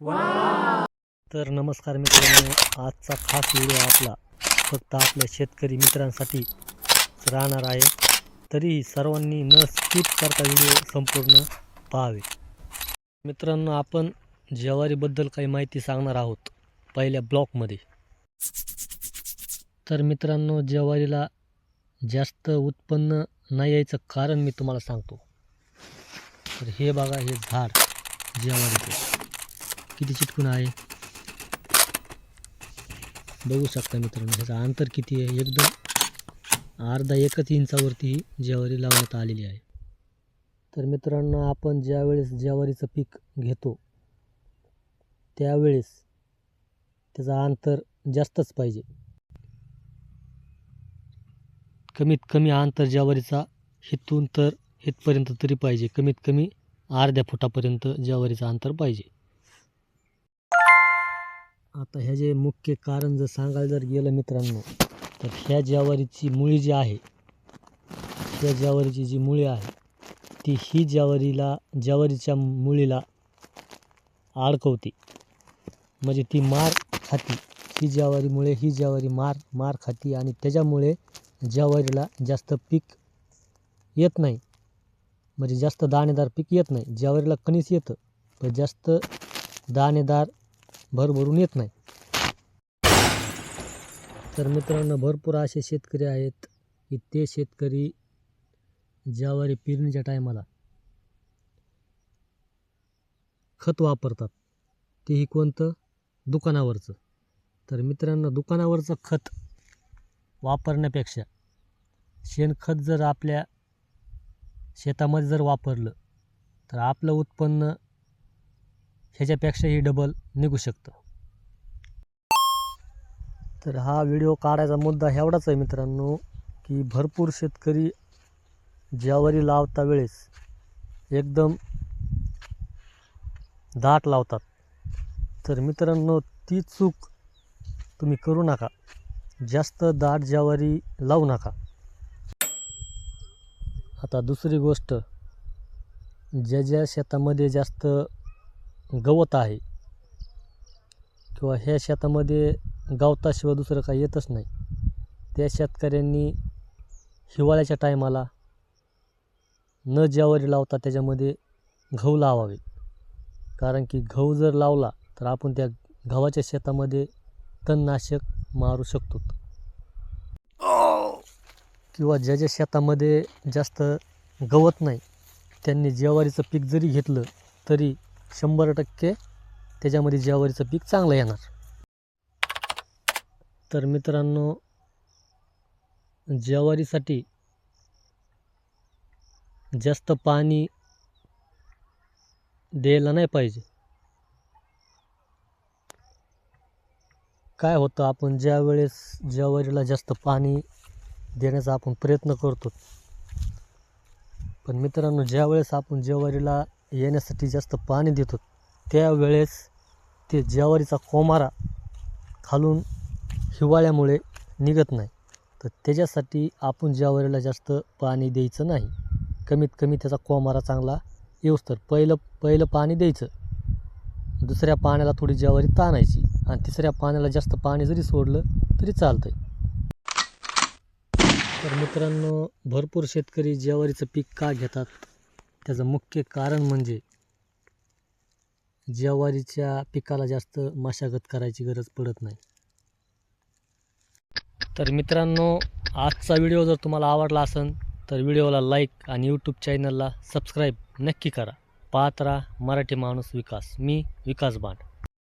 तर नमस्कार मित्रांनो, आजचा खास व्हिडिओ आपला फक्त आपल्या शेतकरी मित्रांसाठी राहणार आहे. तरीही सर्वांनी न स्किप करता व्हिडिओ संपूर्ण पाहावे. मित्रांनो, आपण ज्वारीबद्दल काही माहिती सांगणार आहोत पहिल्या ब्लॉकमध्ये. तर मित्रांनो, ज्वारीला जास्त उत्पन्न नाही यायचं कारण मी तुम्हाला सांगतो. तर हे बघा, हे झाड ज्वारीचे किती चिटकून आहे बघू शकता मित्रांनो. ह्याचं अंतर किती आहे, एकदम अर्धा 1 इंचावरती ही ज्वारी लावण्यात आलेली आहे. तर मित्रांनो, आपण ज्यावेळेस ज्वारीचं पीक घेतो त्यावेळेस त्याचं अंतर जास्तच पाहिजे. कमीत कमी अंतर ज्वारीचा हिथून तर हितपर्यंत तरी पाहिजे. कमीत कमी अर्ध्या फुटापर्यंत ज्वारीचं अंतर पाहिजे. आता ह्याचे मुख्य कारण जर सांगायला जर गेलं मित्रांनो, तर ह्या ज्वारीची मुळी जी आहे, त्या ज्वारीची जी मुळी आहे ती ही ज्वारीच्या मुळीला अडकवते. म्हणजे ती मार खाती. ही ज्वारी मार खाती आणि त्याच्यामुळे ज्वारीला जास्त पीक येत नाही. म्हणजे जास्त दाणेदार पीक येत नाही. ज्वारीला कणीस येतं पण जास्त दाणेदार भरभरून येत नाही. तर मित्रांनो, भरपूर असे शेतकरी आहेत की ते शेतकरी ज्वारी पेरणीच्या टायमाला खत वापरतात. तेही कोणतं? दुकानावरचं. तर मित्रांनो, दुकानावरचं खत वापरण्यापेक्षा शेणखत जर आपल्या शेतामध्ये जर वापरलं तर आपलं उत्पन्न ह्याच्यापेक्षाही डबल निघू शकतं. तर हा व्हिडिओ काढायचा मुद्दा एवढाच आहे मित्रांनो, की भरपूर शेतकरी ज्वारी लावता वेळेस एकदम दाट लावतात. तर मित्रांनो, ती चूक तुम्ही करू नका. जास्त दाट ज्वारी लावू नका. आता दुसरी गोष्ट, ज्या शेतामध्ये जास्त गवत आहे किंवा ह्या शेतामध्ये गवताशिवाय दुसरं काही येतच नाही, त्या शेतकऱ्यांनी हिवाळ्याच्या टायमाला न ज्वारी लावता त्याच्यामध्ये गहू लावावे. कारण की गहू जर लावला तर आपण त्या गव्हाच्या शेतामध्ये तणनाशक मारू शकतो. किंवा ज्या शेतामध्ये जास्त गवत नाही त्यांनी ज्वारीचं पीक जरी घेतलं तरी 100% त्याच्यामध्ये ज्वारीचं पीक चांगलं येणार. तर मित्रांनो, ज्वारीसाठी जास्त पाणी द्यायला नाही पाहिजे. काय होतं, आपण ज्या वेळेस ज्वारीला जास्त पाणी देण्याचा आपण प्रयत्न करतो, पण मित्रांनो, ज्या वेळेस आपण ज्वारीला येण्यासाठी जास्त पाणी देतो त्यावेळेस ते ज्वारीचा कोमारा खालून हिवाळ्यामुळे निघत नाही. तर त्याच्यासाठी आपण ज्वारीला जास्त पाणी द्यायचं नाही. कमीत कमी त्याचा कोमारा चांगला येऊस तर पहिलं पाणी द्यायचं. दुसऱ्या पाण्याला थोडी ज्वारी ताणायची आणि तिसऱ्या पाण्याला जास्त पाणी जरी सोडलं तरी चालतंय. तर मित्रांनो, भरपूर शेतकरी ज्वारीचं पीक का घेतात त्याचं मुख्य कारण म्हणजे ज्वारीच्या पिकाला जास्त मशागत करायची गरज पडत नाही. तर मित्रांनो, आजचा व्हिडिओ जर तुम्हाला आवडला असेल तर व्हिडिओला लाईक आणि यूट्यूब चॅनलला सबस्क्राईब नक्की करा. पाहत राहा मराठी माणूस विकास. मी विकास बांड.